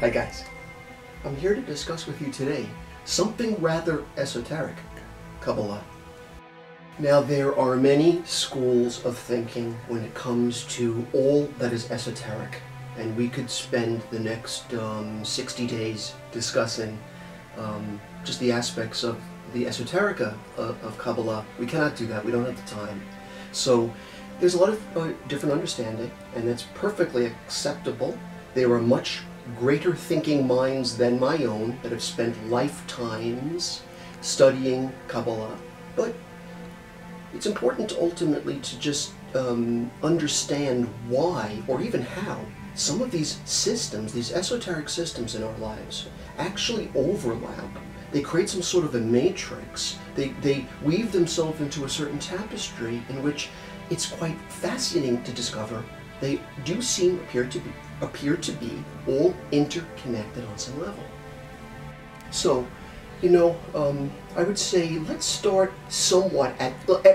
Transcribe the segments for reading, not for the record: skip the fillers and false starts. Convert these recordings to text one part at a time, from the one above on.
Hi guys, I'm here to discuss with you today something rather esoteric, Kabbalah. Now there are many schools of thinking when it comes to all that is esoteric, and we could spend the next 60 days discussing just the aspects of the esoterica of Kabbalah. We cannot do that, we don't have the time. So there's a lot of different understanding, and that's perfectly acceptable. There are much greater thinking minds than my own that have spent lifetimes studying Kabbalah, but it's important ultimately to just understand why, or even how, some of these systems, these esoteric systems in our lives, actually overlap. They create some sort of a matrix. They weave themselves into a certain tapestry in which it's quite fascinating to discover they do appear to be all interconnected on some level. So, I would say let's start somewhat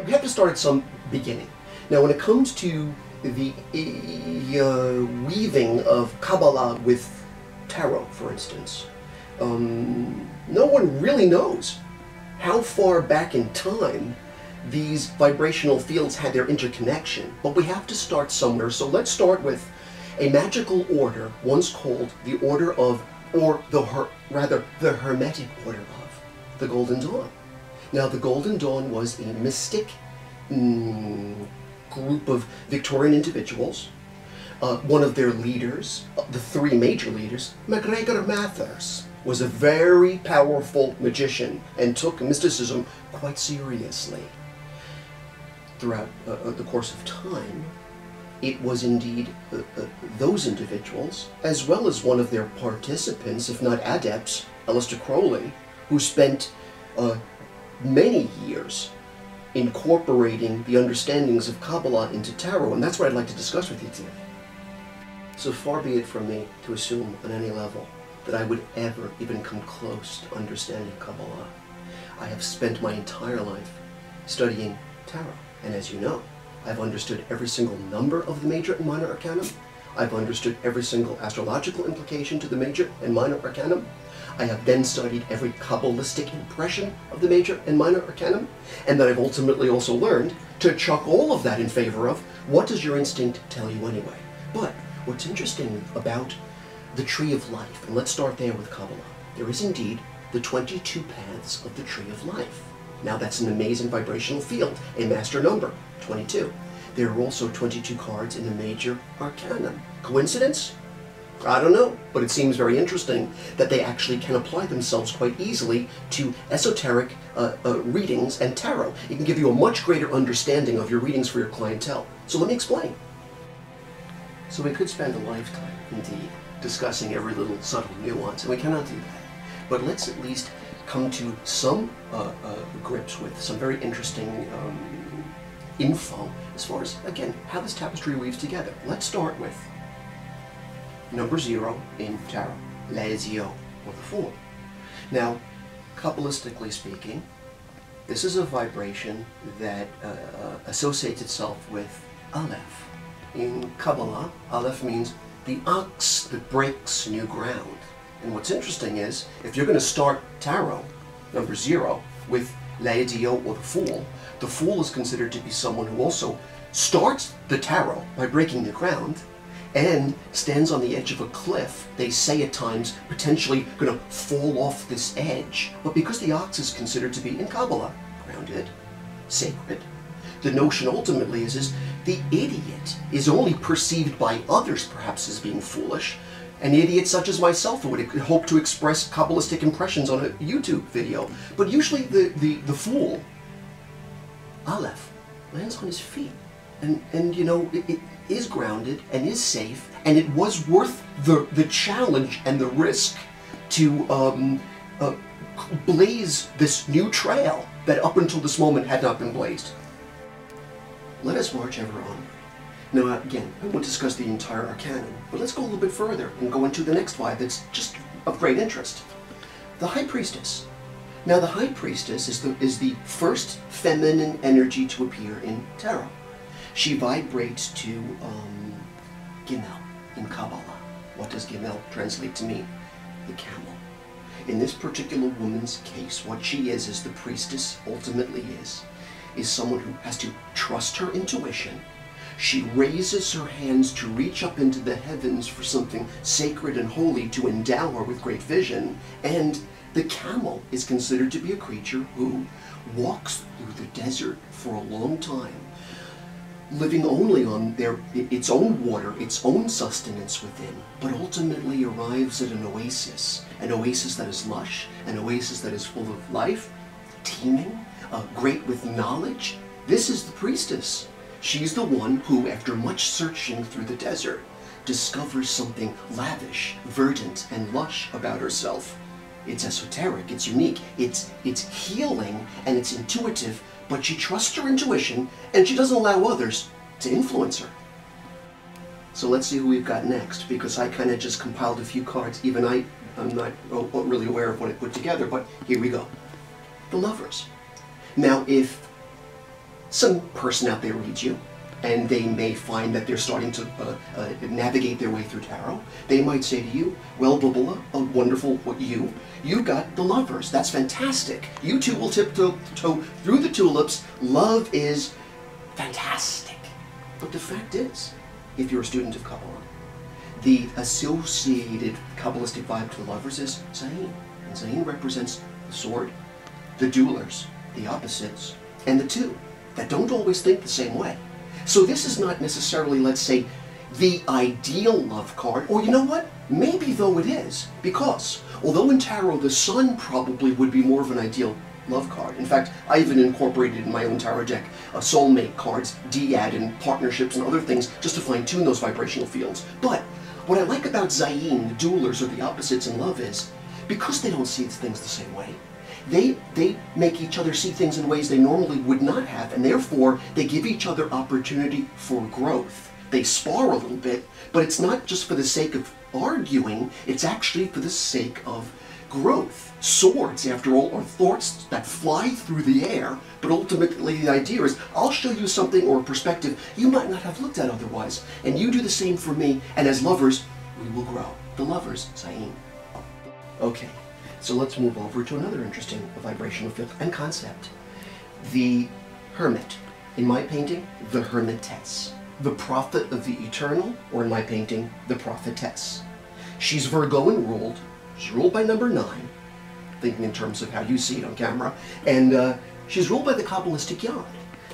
we have to start at some beginning. Now, when it comes to the weaving of Kabbalah with tarot, for instance, no one really knows how far back in time these vibrational fields had their interconnection, but we have to start somewhere. So let's start with a magical order once called the Order of, or the Hermetic Order of the Golden Dawn. Now, the Golden Dawn was a mystic group of Victorian individuals. One of their leaders, the three major leaders, MacGregor Mathers, was a very powerful magician and took mysticism quite seriously. Throughout the course of time, it was indeed those individuals, as well as one of their participants, if not adepts, Aleister Crowley, who spent many years incorporating the understandings of Kabbalah into tarot, and that's what I'd like to discuss with you today. So far be it from me to assume on any level that I would ever even come close to understanding Kabbalah. I have spent my entire life studying tarot, and as you know, I've understood every single number of the major and minor arcanum. I've understood every single astrological implication to the major and minor arcanum. I have then studied every Kabbalistic impression of the major and minor arcanum, and then I've ultimately also learned to chuck all of that in favor of what does your instinct tell you anyway. But what's interesting about the Tree of Life, and let's start there with Kabbalah, there is indeed the 22 paths of the Tree of Life. Now that's an amazing vibrational field, a master number, 22. There are also 22 cards in the major arcanum. Coincidence? I don't know, but it seems very interesting that they actually can apply themselves quite easily to esoteric readings and tarot. It can give you a much greater understanding of your readings for your clientele. So let me explain. So we could spend a lifetime, indeed, discussing every little subtle nuance, and we cannot do that. But let's at least come to some grips with some very interesting info as far as, again, how this tapestry weaves together. Let's start with number 0 in tarot, L'Azio, or the Fool. Now, Kabbalistically speaking, this is a vibration that associates itself with Aleph. In Kabbalah, Aleph means the ox that breaks new ground. And what's interesting is, if you're going to start tarot, number 0, with L'Azio, or the Fool is considered to be someone who also starts the tarot by breaking the ground and stands on the edge of a cliff, they say at times, potentially going to fall off this edge. But because the ox is considered to be, in Kabbalah, grounded, sacred, the notion ultimately is the idiot is only perceived by others perhaps as being foolish. An idiot such as myself who would hope to express Kabbalistic impressions on a YouTube video. But usually the fool, Aleph, lands on his feet. And you know, it is grounded and is safe, and it was worth the challenge and the risk to blaze this new trail that up until this moment had not been blazed. Let us march ever on. Now again, I won't discuss the entire arcanum, but let's go a little bit further and go into the next vibe that's just of great interest. The High Priestess. Now the High Priestess is the first feminine energy to appear in tarot. She vibrates to Gimel in Kabbalah. What does Gimel translate to mean? The camel. In this particular woman's case, what she is the priestess ultimately is someone who has to trust her intuition. She raises her hands to reach up into the heavens for something sacred and holy to endow her with great vision. And the camel is considered to be a creature who walks through the desert for a long time, living only on its own water, its own sustenance within, but ultimately arrives at an oasis that is lush, an oasis that is full of life, teeming, great with knowledge. This is the priestess. She's the one who, after much searching through the desert, discovers something lavish, verdant, and lush about herself. It's esoteric, it's unique, it's healing, and it's intuitive, but she trusts her intuition, and she doesn't allow others to influence her. So let's see who we've got next, because I kind of just compiled a few cards. Even I'm not really aware of what I put together, but here we go. The Lovers. Now, if some person out there reads you, and they may find that they're starting to navigate their way through tarot, they might say to you, well, blah, blah, blah, wonderful, you got the Lovers. That's fantastic. You two will tiptoe through the tulips. Love is fantastic. But the fact is, if you're a student of Kabbalah, the associated Kabbalistic vibe to the Lovers is Zayin. And Zayin represents the sword, the duelers, the opposites, and the two that don't always think the same way. So this is not necessarily, let's say, the ideal love card, or you know what? Maybe though it is, because although in tarot the sun probably would be more of an ideal love card. In fact, I even incorporated in my own tarot deck soulmate cards, dyad, and partnerships and other things just to fine-tune those vibrational fields. But what I like about Zayin, the duelers or the opposites in love, is because they don't see things the same way, they make each other see things in ways they normally would not have, and therefore they give each other opportunity for growth. They spar a little bit, but it's not just for the sake of arguing, it's actually for the sake of growth. Swords, after all, are thoughts that fly through the air, but ultimately the idea is, I'll show you something or a perspective you might not have looked at otherwise, and you do the same for me, and as lovers, we will grow. The Lovers, Zayin. Okay. So let's move over to another interesting vibrational field and concept. The Hermit. In my painting, the Hermitess. The Prophet of the Eternal, or in my painting, the Prophetess. She's Virgoan ruled. She's ruled by number 9, thinking in terms of how you see it on camera, and she's ruled by the Kabbalistic Yod.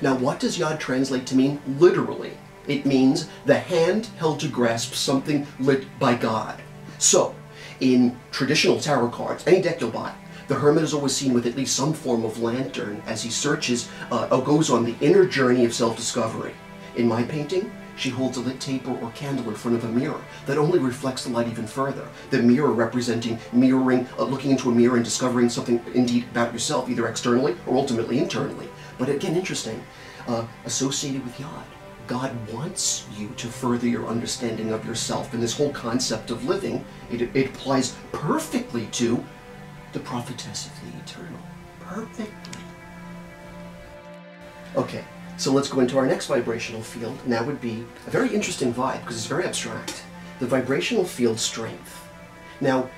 Now, what does Yod translate to mean literally? It means the hand held to grasp something lit by God. So, in traditional tarot cards, any deck you'll buy, the Hermit is always seen with at least some form of lantern as he searches or goes on the inner journey of self-discovery. In my painting, she holds a lit taper or candle in front of a mirror that only reflects the light even further. The mirror representing mirroring, looking into a mirror and discovering something indeed about yourself, either externally or ultimately internally. But again, interesting, associated with Yod. God wants you to further your understanding of yourself, and this whole concept of living, it applies perfectly to the Prophetess of the Eternal. Perfectly. Okay, so let's go into our next vibrational field, and that would be a very interesting vibe, because it's very abstract. The vibrational field Strength. Now,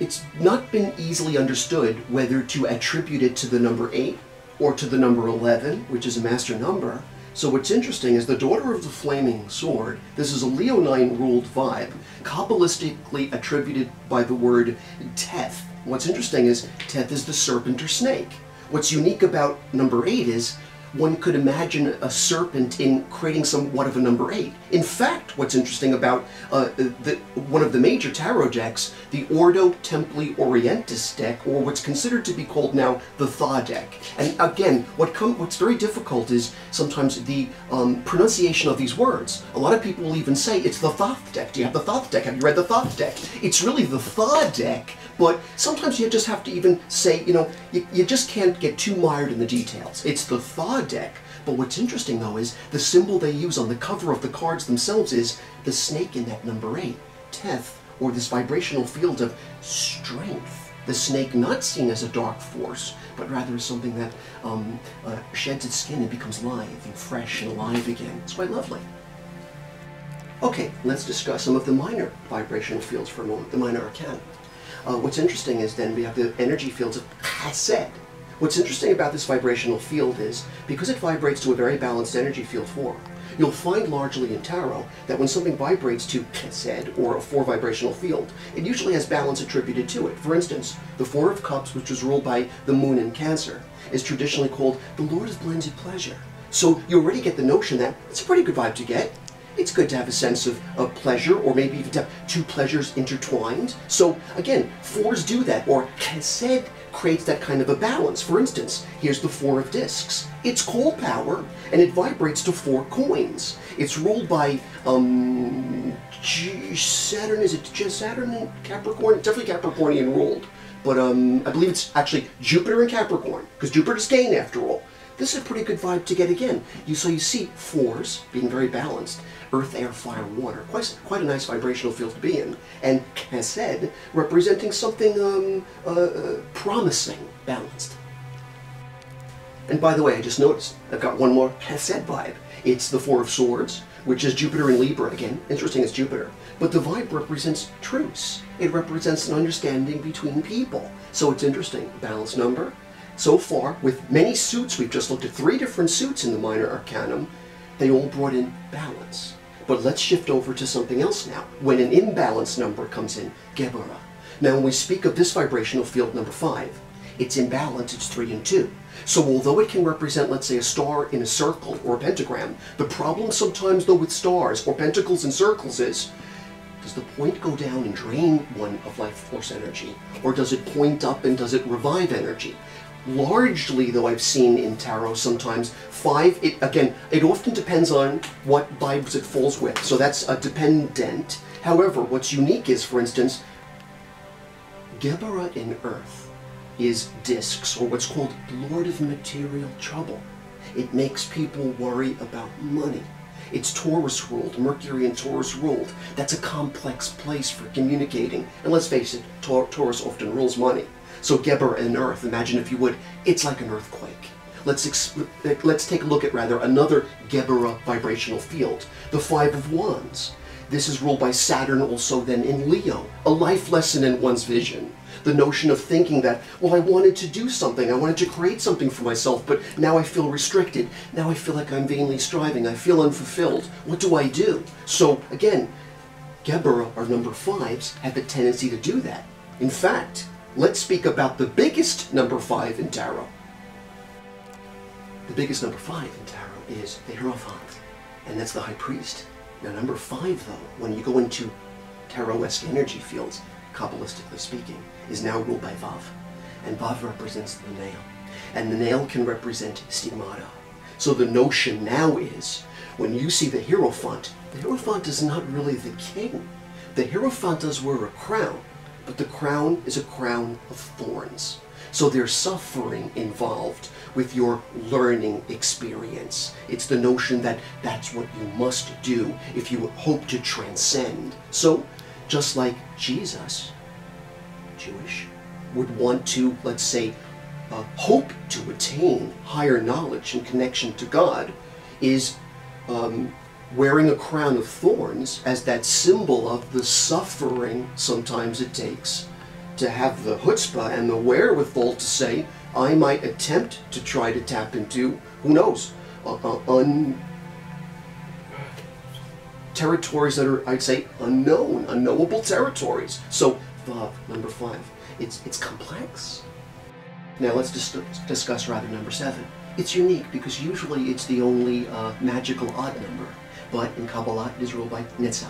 it's not been easily understood whether to attribute it to the number 8 or to the number 11, which is a master number. So what's interesting is the Daughter of the Flaming Sword, this is a Leonine ruled vibe, Kabbalistically attributed by the word Teth. What's interesting is Teth is the serpent or snake. What's unique about number 8 is one could imagine a serpent in creating somewhat of a number 8. In fact, what's interesting about one of the major tarot decks, the Ordo Templi Orientis deck, or what's considered to be called now the Tha deck. And again, what's very difficult is sometimes the pronunciation of these words. A lot of people will even say it's the Thoth deck. Do you have the Thoth deck? Have you read the Thoth deck? It's really the Tha deck, but sometimes you just have to even say, you know, you just can't get too mired in the details. It's the Tha deck. But what's interesting though is the symbol they use on the cover of the cards themselves is the snake in that number 8, Teth, or this vibrational field of strength. The snake not seen as a dark force, but rather as something that sheds its skin and becomes live and fresh and alive again. It's quite lovely. Okay, let's discuss some of the minor vibrational fields for a moment, the minor arcana. What's interesting is then we have the energy fields of chesed. What's interesting about this vibrational field is, because it vibrates to a very balanced energy field 4, you'll find largely in tarot that when something vibrates to chesed, or a 4 vibrational field, it usually has balance attributed to it. For instance, the 4 of Cups, which was ruled by the moon in Cancer, is traditionally called the Lord of Blended Pleasure. So you already get the notion that it's a pretty good vibe to get. It's good to have a sense of pleasure, or maybe even to have 2 pleasures intertwined. So again, 4s do that, or chesed creates that kind of a balance. For instance, here's the 4 of Discs. It's called power, and it vibrates to 4 coins. It's ruled by Saturn. Is it Saturn in Capricorn? It's definitely Capricornian ruled, but I believe it's actually Jupiter in Capricorn, because Jupiter's gain after all. This is a pretty good vibe to get again. So you see 4s being very balanced. Earth, air, fire, water. Quite a nice vibrational field to be in. And chesed representing something promising, balanced. And by the way, I just noticed I've got one more chesed vibe. It's the 4 of Swords, which is Jupiter in Libra again. Interesting, it's Jupiter. But the vibe represents truce. It represents an understanding between people. So it's interesting. Balanced number. So far, with many suits, we've just looked at 3 different suits in the minor arcanum, they all brought in balance. But let's shift over to something else now. When an imbalanced number comes in, Geburah. Now when we speak of this vibrational field, number 5, it's imbalanced, it's 3 and 2. So although it can represent, let's say, a star in a circle or a pentagram, the problem sometimes though with stars or pentacles and circles is, does the point go down and drain one of life force energy? Or does it point up and does it revive energy? Largely, though, I've seen in tarot sometimes 5, it often depends on what vibes it falls with, so that's a dependent. However, what's unique is, for instance, Geburah in Earth is Discs, or what's called Lord of Material Trouble. It makes people worry about money. It's Taurus ruled, Mercury and Taurus ruled. That's a complex place for communicating, and let's face it, Taurus often rules money. So Geburah in Earth, imagine if you would, it's like an earthquake. Let's take a look at another Geburah vibrational field, the 5 of Wands. This is ruled by Saturn also then in Leo, a life lesson in one's vision. The notion of thinking that, well, I wanted to do something, I wanted to create something for myself, but now I feel restricted. Now I feel like I'm vainly striving, I feel unfulfilled. What do I do? So again, Geburah, or number 5s, have the tendency to do that. In fact, let's speak about the biggest number 5 in tarot. The biggest number 5 in tarot is the Hierophant, and that's the High Priest. Now number 5, though, when you go into tarot-esque energy fields, Kabbalistically speaking, is now ruled by Vav. And Vav represents the nail. And the nail can represent stigmata. So the notion now is, when you see the Hierophant is not really the king. The Hierophant does wear a crown, but the crown is a crown of thorns. So there's suffering involved with your learning experience. It's the notion that that's what you must do if you hope to transcend. So, just like Jesus, Jewish, would want to, let's say, hope to attain higher knowledge and connection to God, is wearing a crown of thorns as that symbol of the suffering sometimes it takes to have the chutzpah and the wherewithal to say, I might attempt to try to tap into, who knows, territories that are, I'd say, unknowable territories. So, Vav, number 5, it's complex. Now let's discuss rather number 7. It's unique because usually it's the only magical odd number, but in Kabbalah it is ruled by Netzach.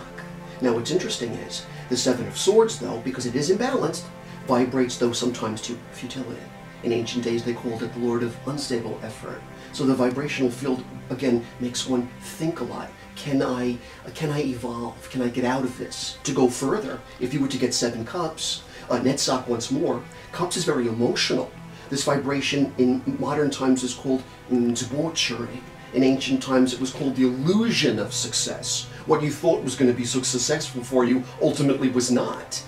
Now what's interesting is, the 7 of Swords, though, because it is imbalanced, vibrates, though, sometimes to futility. In ancient days they called it the Lord of Unstable Effort. So the vibrational field, again, makes one think a lot. Can I evolve? Can I get out of this? To go further, if you were to get 7 cups, Netzach once more, cups is very emotional. This vibration in modern times is called debauchery. In ancient times it was called the illusion of success. What you thought was going to be so successful for you ultimately was not.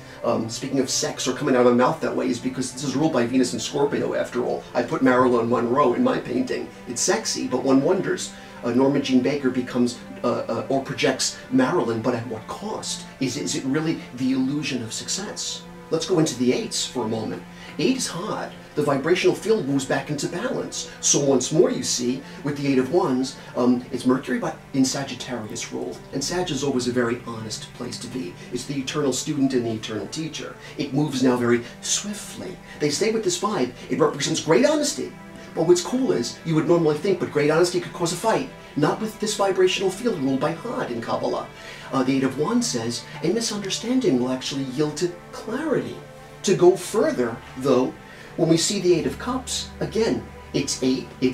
Speaking of sex, or coming out of my mouth that way, is because this is ruled by Venus and Scorpio after all. I put Marilyn Monroe in my painting. It's sexy, but one wonders, Norma Jean Baker becomes or projects Marilyn, but at what cost? Is it really the illusion of success? Let's go into the 8s for a moment. 8 is hard. The vibrational field moves back into balance. So once more you see, with the 8 of Wands, it's Mercury but in Sagittarius ruled. And Sag is always a very honest place to be. It's the eternal student and the eternal teacher. It moves now very swiftly. They say with this vibe, it represents great honesty. But what's cool is, you would normally think, but great honesty could cause a fight. Not with this vibrational field ruled by Had in Kabbalah. The 8 of Wands says, a misunderstanding will actually yield to clarity. To go further, though, when we see the 8 of Cups, again, it's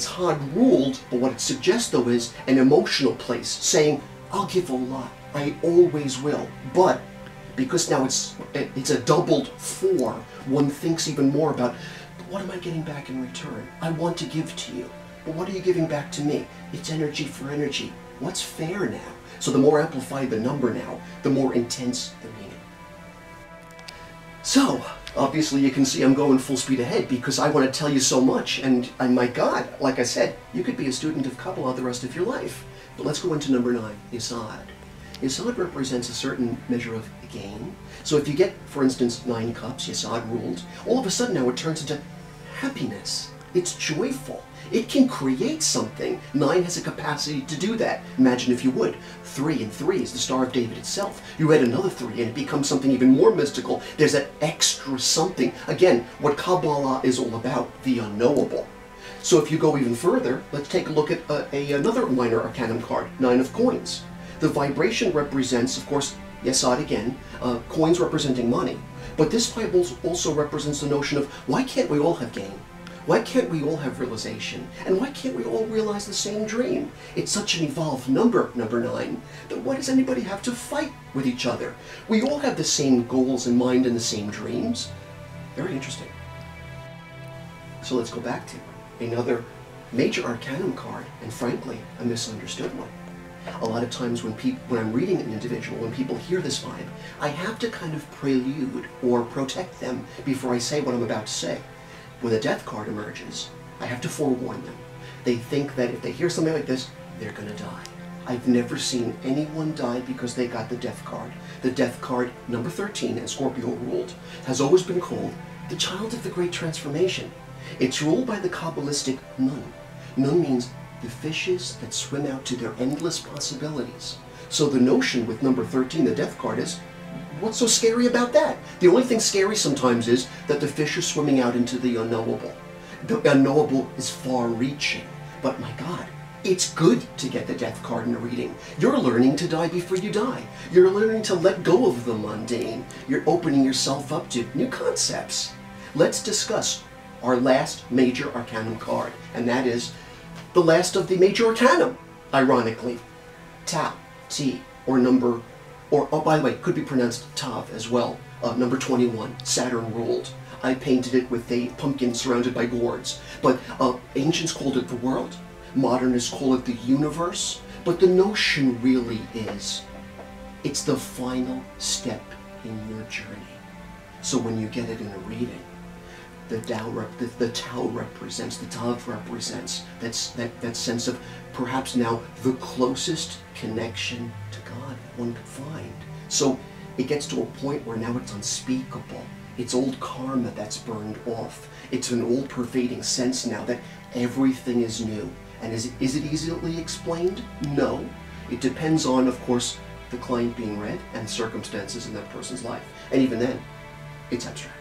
Had ruled, but what it suggests, though, is an emotional place, saying, I'll give a lot, I always will. But, because now it's a doubled 4, one thinks even more about, what am I getting back in return? I want to give to you, but what are you giving back to me? It's energy for energy. What's fair now? So the more amplified the number now, the more intense the meaning. So, obviously you can see I'm going full speed ahead because I want to tell you so much, and my God, like I said, you could be a student of Kabbalah the rest of your life. But let's go into number 9, Yesod. Yesod represents a certain measure of gain. So if you get, for instance, 9 cups, Yesod ruled, all of a sudden now it turns into happiness. It's joyful. It can create something. 9 has a capacity to do that. Imagine if you would. 3 and 3 is the Star of David itself. You add another 3 and it becomes something even more mystical. There's that extra something. Again, what Kabbalah is all about, the unknowable. So if you go even further, let's take a look at another minor arcanum card, 9 of coins. The vibration represents, of course, Yesod again, coins representing money. But this Bible also represents the notion of, why can't we all have gain? Why can't we all have realization? And why can't we all realize the same dream? It's such an evolved number, number 9, that why does anybody have to fight with each other? We all have the same goals in mind and the same dreams. Very interesting. So let's go back to another major arcanum card, and frankly, a misunderstood one. A lot of times when I'm reading an individual, when people hear this vibe, I have to kind of prelude or protect them before I say what I'm about to say. When the death card emerges, I have to forewarn them. They think that if they hear something like this, they're going to die. I've never seen anyone die because they got the death card. The death card, number 13, and Scorpio ruled, has always been called the child of the great transformation. It's ruled by the Kabbalistic Nun. Nun means the fishes that swim out to their endless possibilities. So the notion with number 13, the death card, is, what's so scary about that? The only thing scary sometimes is that the fish are swimming out into the unknowable. The unknowable is far-reaching. But my God, it's good to get the death card in a reading. You're learning to die before you die. You're learning to let go of the mundane. You're opening yourself up to new concepts. Let's discuss our last major arcanum card, and that is the last of the major arcanum, ironically. Tau, T, or number, or, oh, by the way, it could be pronounced Tav as well. Number 21, Saturn ruled. I painted it with a pumpkin surrounded by gourds. But ancients called it the world. Modernists call it the universe. But the notion really is, it's the final step in your journey. So when you get it in a reading, the Tau represents, the Tav represents that sense of perhaps now the closest connection to God one could find. So it gets to a point where now it's unspeakable. It's old karma that's burned off. It's an all pervading sense now that everything is new. And is it easily explained? No. It depends on, of course, the client being read and circumstances in that person's life. And even then, it's abstract.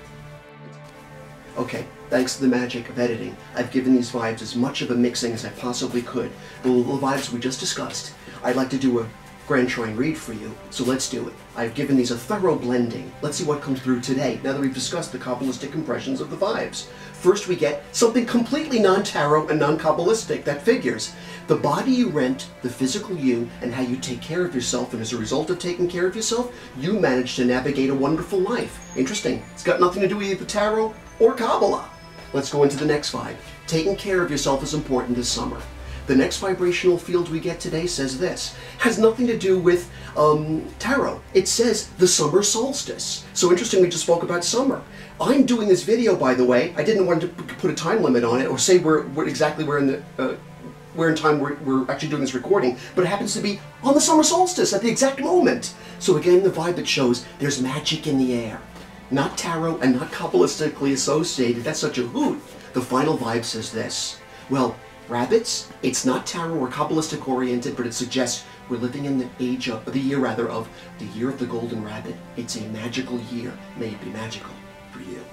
Okay, thanks to the magic of editing, I've given these vibes as much of a mixing as I possibly could. The little vibes we just discussed, I'd like to do a Grand Trine read for you, so let's do it. I've given these a thorough blending. Let's see what comes through today, now that we've discussed the Kabbalistic impressions of the vibes. First we get something completely non-tarot and non-Kabbalistic that figures. The body you rent, the physical you, and how you take care of yourself, and as a result of taking care of yourself, you manage to navigate a wonderful life. Interesting. It's got nothing to do with either tarot or Kabbalah. Let's go into the next vibe. Taking care of yourself is important this summer. The next vibrational field we get today says this. Has nothing to do with tarot. It says the summer solstice. So interesting, we just spoke about summer. I'm doing this video, by the way. I didn't want to put a time limit on it or say exactly where in the where in time we're actually doing this recording, but it happens to be on the summer solstice at the exact moment. So again, the vibe that shows there's magic in the air. Not tarot and not Kabbalistically associated, that's such a hoot. The final vibe says this. Well, rabbits, it's not tarot or Kabbalistic oriented, but it suggests we're living in the year of the year of the golden rabbit. It's a magical year. May it be magical for you.